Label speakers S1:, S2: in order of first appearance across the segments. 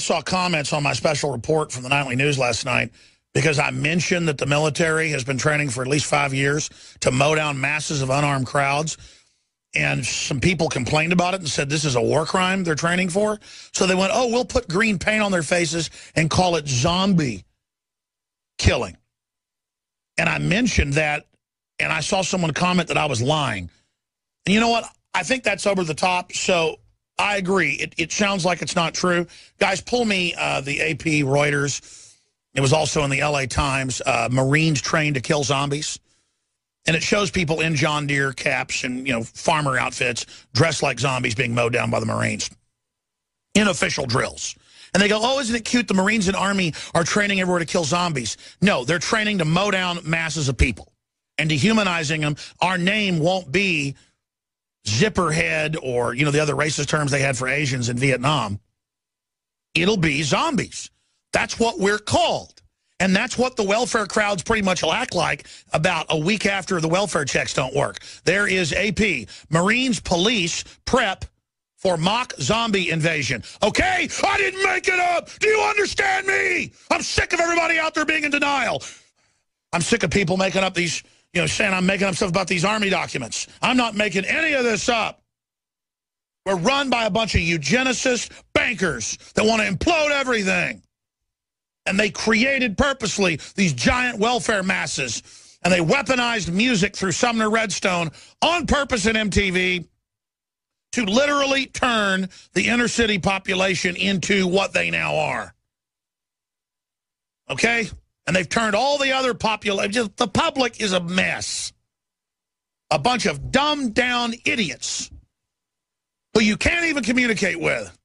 S1: saw comments on my special report from the Nightly News last night because I mentioned that the military has been training for at least 5 years to mow down masses of unarmed crowds. And some people complained about it and said this is a war crime they're training for. So they went, oh, we'll put green paint on their faces and call it zombie killing. And I mentioned that, and I saw someone comment that I was lying. And you know what? I think that's over the top, so I agree. It sounds like it's not true. Guys, pull me the AP, Reuters. It was also in the LA Times. Marines trained to kill zombies. And it shows people in John Deere caps and, farmer outfits dressed like zombies being mowed down by the Marines in official drills. And they go, oh, isn't it cute the Marines and Army are training everywhere to kill zombies? No, they're training to mow down masses of people and dehumanizing them. Our name won't be zipperhead or, the other racist terms they had for Asians in Vietnam. It'll be zombies. That's what we're called. And that's what the welfare crowds pretty much will act like about a week after the welfare checks don't work. There is AP. Marines police prep for mock zombie invasion. Okay, I didn't make it up. Do you understand me? I'm sick of everybody out there being in denial. I'm sick of people making up these, saying I'm making up stuff about these Army documents. I'm not making any of this up. We're run by a bunch of eugenicist bankers that want to implode everything. And they created purposely these giant welfare masses. And they weaponized music through Sumner Redstone on purpose in MTV to literally turn the inner city population into what they now are. Okay? And they've turned all the other population. The public is a mess. A bunch of dumbed-down idiots who you can't even communicate with.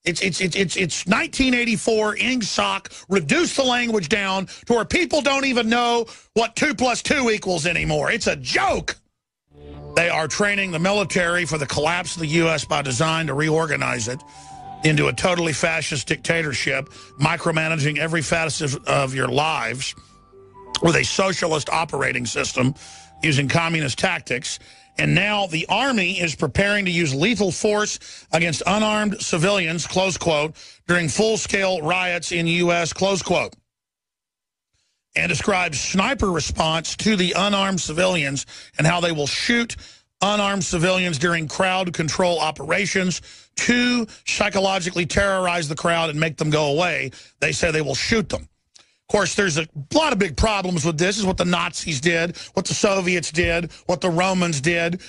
S1: It's 1984, INGSOC, reduce the language down to where people don't even know what 2 + 2 equals anymore. It's a joke. They are training the military for the collapse of the U.S. by design to reorganize it into a totally fascist dictatorship, micromanaging every facet of your lives with a socialist operating system using communist tactics. And now the Army is preparing to use lethal force against unarmed civilians, close quote, during full-scale riots in U.S., close quote. And describes sniper response to the unarmed civilians and how they will shoot unarmed civilians during crowd control operations to psychologically terrorize the crowd and make them go away. They say they will shoot them. Of course, there's a lot of big problems with this. This is what the Nazis did, what the Soviets did, what the Romans did.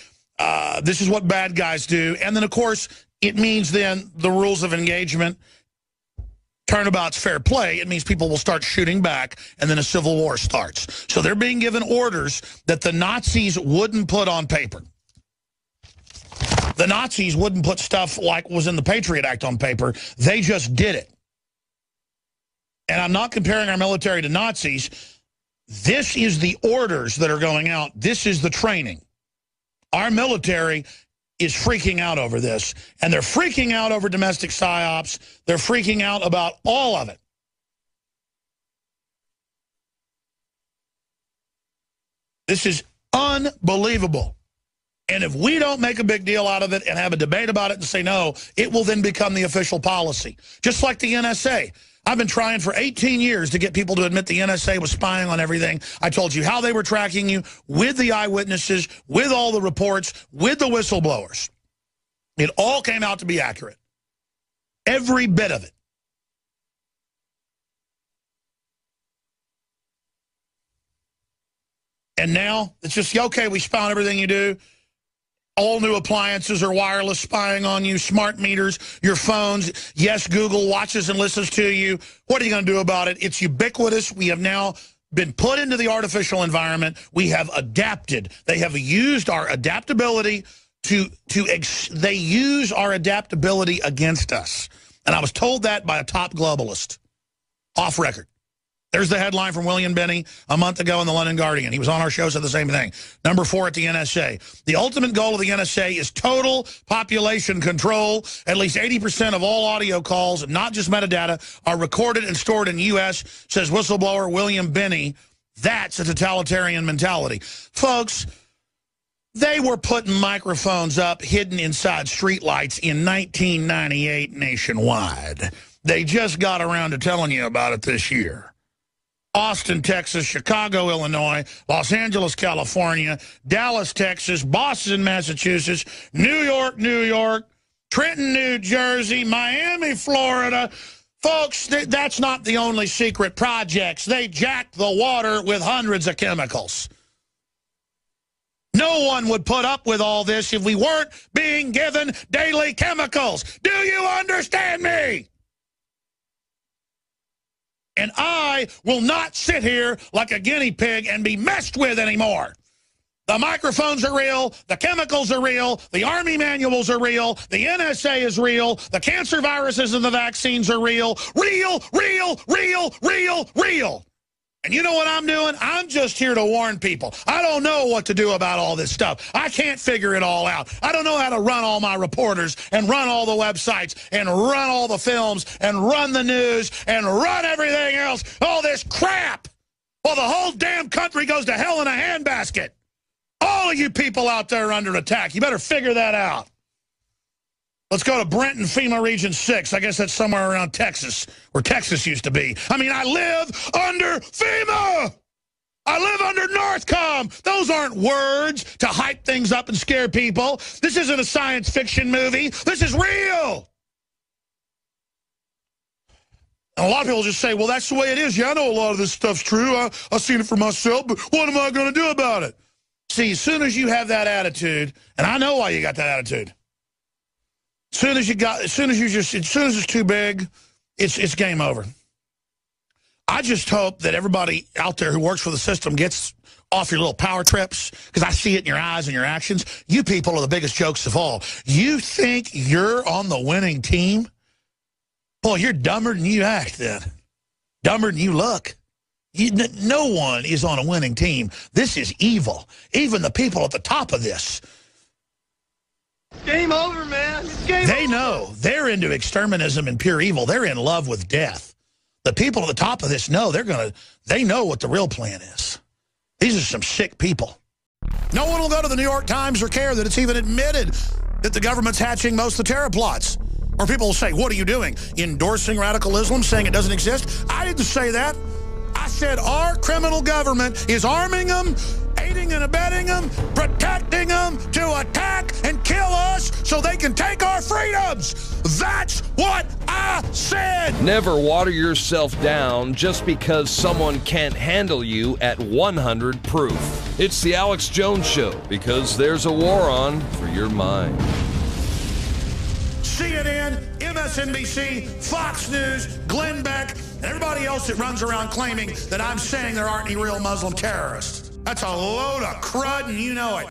S1: This is what bad guys do. And then, of course, it means then the rules of engagement, turnabout's fair play. It means people will start shooting back, and then a civil war starts. So they're being given orders that the Nazis wouldn't put on paper. The Nazis wouldn't put stuff like was in the Patriot Act on paper. They just did it. And I'm not comparing our military to Nazis. This is the orders that are going out. This is the training. Our military is freaking out over this. And they're freaking out over domestic psyops. They're freaking out about all of it. This is unbelievable. And if we don't make a big deal out of it and have a debate about it and say no, it will then become the official policy. Just like the NSA. I've been trying for 18 years to get people to admit the NSA was spying on everything. I told you how they were tracking you with the eyewitnesses, with all the reports, with the whistleblowers. It all came out to be accurate. Every bit of it. And now it's just, okay, we spy on everything you do. All new appliances are wireless spying on you, smart meters, your phones. Yes, Google watches and listens to you. What are you going to do about it? It's ubiquitous. We have now been put into the artificial environment. We have adapted. They have used our adaptability they use our adaptability against us. And I was told that by a top globalist, off record. There's the headline from William Binney a month ago in the London Guardian. He was on our show, said the same thing. Number 4 at the NSA. The ultimate goal of the NSA is total population control. At least 80% of all audio calls, not just metadata, are recorded and stored in U.S., says whistleblower William Binney. That's a totalitarian mentality. Folks, they were putting microphones up hidden inside streetlights in 1998 nationwide. They just got around to telling you about it this year. Austin, Texas, Chicago, Illinois, Los Angeles, California, Dallas, Texas, Boston, Massachusetts, New York, New York, Trenton, New Jersey, Miami, Florida. Folks, that's not the only secret projects. They jacked the water with hundreds of chemicals. No one would put up with all this if we weren't being given daily chemicals. Do you understand me? And I will not sit here like a guinea pig and be messed with anymore. The microphones are real. The chemicals are real. The Army manuals are real. The NSA is real. The cancer viruses and the vaccines are real. Real, real, real, real, real. And you know what I'm doing? I'm just here to warn people. I don't know what to do about all this stuff. I can't figure it all out. I don't know how to run all my reporters and run all the websites and run all the films and run the news and run everything else. All this crap. Well, the whole damn country goes to hell in a handbasket. All of you people out there are under attack. You better figure that out. Let's go to Brenton, FEMA Region 6. I guess that's somewhere around Texas, where Texas used to be. I mean, I live under FEMA. I live under NORTHCOM. Those aren't words to hype things up and scare people. This isn't a science fiction movie. This is real. And a lot of people just say, well, that's the way it is. Yeah, I know a lot of this stuff's true. I've seen it for myself, but what am I going to do about it? See, as soon as you have that attitude, and I know why you got that attitude. As soon as it's too big, it's game over. I just hope that everybody out there who works for the system gets off your little power trips, because I see it in your eyes and your actions. You people are the biggest jokes of all. You think you're on the winning team? Boy, you're dumber than you act then. Dumber than you look. No one is on a winning team. This is evil. Even the people at the top of this.
S2: Game over, man. It's game
S1: They
S2: over.
S1: know. They're into exterminism and pure evil. They're in love with death. The people at the top of this know they know what the real plan is. These are some sick people. No one will go to the New York Times or care that it's even admitted that the government's hatching most of the terror plots. Or people will say, what are you doing? Endorsing radical Islam, saying it doesn't exist? I didn't say that. I said our criminal government is arming them, aiding and abetting them, protecting them to attack and kill us so they can take our freedoms. That's what I said.
S3: Never water yourself down just because someone can't handle you at 100 proof. It's the Alex Jones Show, because there's a war on for your mind.
S1: CNN, MSNBC, Fox News, Glenn Beck, and everybody else that runs around claiming that I'm saying there aren't any real Muslim terrorists. That's a load of crud, and you know it.